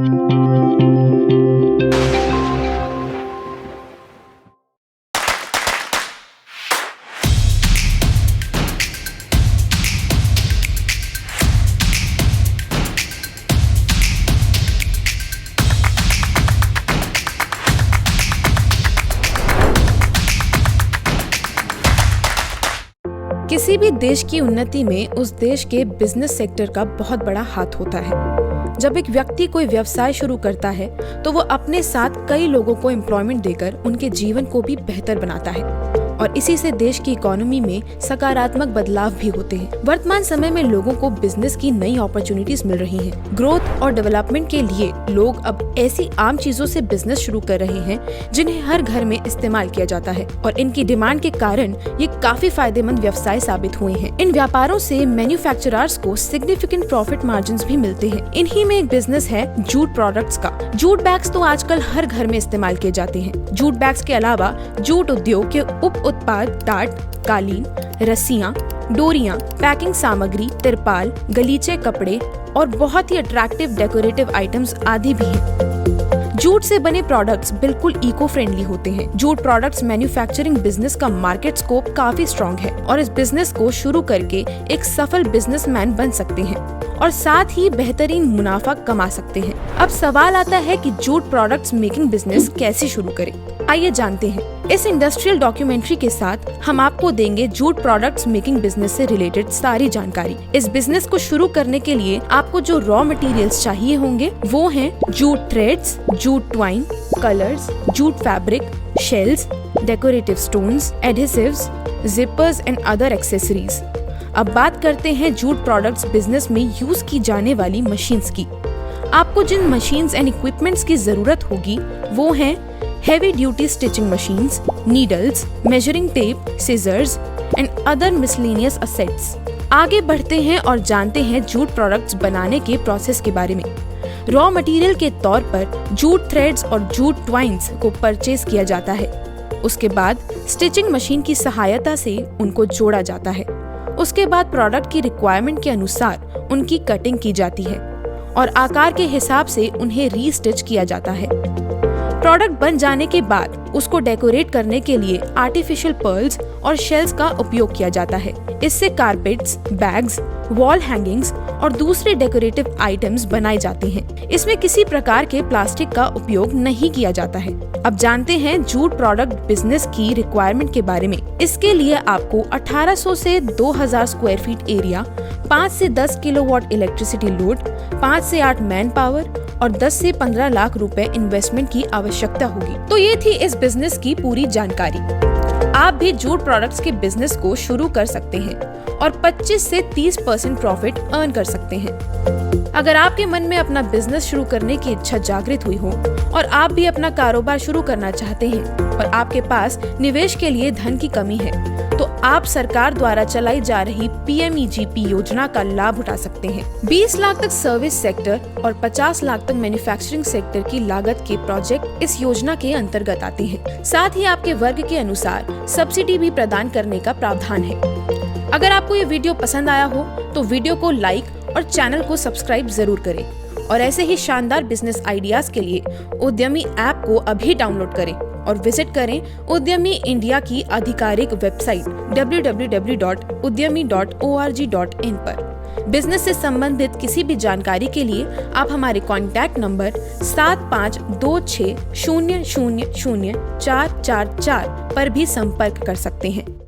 किसी भी देश की उन्नति में उस देश के बिजनेस सेक्टर का बहुत बड़ा हाथ होता है। जब एक व्यक्ति कोई व्यवसाय शुरू करता है तो वो अपने साथ कई लोगों को एम्प्लॉयमेंट देकर उनके जीवन को भी बेहतर बनाता है और इसी से देश की इकोनॉमी में सकारात्मक बदलाव भी होते हैं। वर्तमान समय में लोगों को बिजनेस की नई अपॉर्चुनिटीज मिल रही हैं। ग्रोथ और डेवलपमेंट के लिए लोग अब ऐसी आम चीजों से बिजनेस शुरू कर रहे हैं जिन्हें हर घर में इस्तेमाल किया जाता है और इनकी डिमांड के कारण ये काफी फायदेमंद व्यवसाय साबित हुए हैं। इन व्यापारों से मैन्युफैक्चरर्स को सिग्निफिकेंट प्रॉफिट मार्जिन्स भी मिलते हैं। इन्हीं में एक बिजनेस है जूट प्रोडक्ट्स का। जूट बैग्स तो आजकल हर घर में इस्तेमाल किए जाते हैं। जूट बैग्स के अलावा जूट उद्योग के उप उत्पाद टाट, कालीन, रस्सियां, डोरियां, पैकिंग सामग्री, तिरपाल, गलीचे कपड़े और बहुत ही अट्रैक्टिव डेकोरेटिव आइटम्स आदि भी हैं। जूट से बने प्रोडक्ट्स बिल्कुल इको फ्रेंडली होते हैं। जूट प्रोडक्ट्स मैन्युफैक्चरिंग बिजनेस का मार्केट स्कोप काफी स्ट्रॉन्ग है और इस बिजनेस को शुरू करके एक सफल बिजनेसमैन बन सकते हैं और साथ ही बेहतरीन मुनाफा कमा सकते हैं। अब सवाल आता है कि जूट प्रोडक्ट्स मेकिंग बिजनेस कैसे शुरू करें। आइए जानते हैं। इस इंडस्ट्रियल डॉक्यूमेंट्री के साथ हम आपको देंगे जूट प्रोडक्ट्स मेकिंग बिजनेस से रिलेटेड सारी जानकारी। इस बिजनेस को शुरू करने के लिए आपको जो रॉ मटेरियल्स चाहिए होंगे वो हैं jute threads, jute twine, colours, jute fabric, shells, decorative stones, adhesives, zippers and other accessories. अब बात करते हैं जूट प्रोडक्ट्स बिजनेस में यूज की जाने वाली मशीन्स की। आपको जिन मशीन्स एंड इक्विपमेंट्स की जरूरत होगी वो हैं heavy duty stitching machines, needles, measuring tape, scissors and other miscellaneous assets। आगे बढ़ते हैं और जानते हैं जूट प्रोडक्ट्स बनाने के प्रोसेस के बारे में। रॉ मटेरियल के तौर पर जूट थ्रेड्स और जूट ट्वाइन्स को परचेज किया जाता है। उसके बाद स्टिचिंग मशीन की सहायता से उनको जोड़ा जाता है। उसके बाद प्रोडक्ट की रिक्वायरमेंट के अनुसार उनकी कटिंग की जाती है और आकार के हिसाब से उन्हें रीस्टिच किया जाता है। प्रोडक्ट बन जाने के बाद उसको डेकोरेट करने के लिए आर्टिफिशियल पर्ल्स और शेल्स का उपयोग किया जाता है। इससे कारपेट्स, बैग्स, वॉल हैंगिंग्स और दूसरे डेकोरेटिव आइटम्स बनाए जाते हैं। इसमें किसी प्रकार के प्लास्टिक का उपयोग नहीं किया जाता है। अब जानते हैं जूट प्रोडक्ट बिजनेस की रिक्वायरमेंट के बारे में। इसके लिए आपको 1800 से 2000 स्क्वायर फीट एरिया, 5 से 10 किलोवाट इलेक्ट्रिसिटी लोड, 5 से 8 मैन पावर और 10 से 15 लाख रुपए इन्वेस्टमेंट की आवश्यकता होगी। तो ये थी इस बिजनेस की पूरी जानकारी। आप भी जूट प्रोडक्ट्स के बिजनेस को शुरू कर सकते हैं और 25 से 30% प्रॉफिट अर्न कर सकते हैं। अगर आपके मन में अपना बिजनेस शुरू करने की इच्छा जागृत हुई हो और आप भी अपना कारोबार शुरू करना चाहते हैं और आपके पास निवेश के लिए धन की कमी है तो आप सरकार द्वारा चलाई जा रही PMEGP योजना का लाभ उठा सकते हैं। 20 लाख तक सर्विस सेक्टर और 50 लाख तक मैन्युफैक्चरिंग सेक्टर की लागत के प्रोजेक्ट इस योजना के अंतर्गत आते हैं। साथ ही आपके वर्ग के अनुसार सब्सिडी भी प्रदान करने का प्रावधान है। अगर आपको ये वीडियो पसंद आया हो तो वीडियो को लाइक और चैनल को सब्सक्राइब जरूर करें और ऐसे ही शानदार बिजनेस आइडियाज के लिए उद्यमी ऐप को अभी डाउनलोड करें और विजिट करें उद्यमी इंडिया की आधिकारिक वेबसाइट www.udyami.org.in पर। बिजनेस से संबंधित किसी भी जानकारी के लिए आप हमारे कॉन्टैक्ट नंबर 7526000444 पर भी संपर्क कर सकते हैं।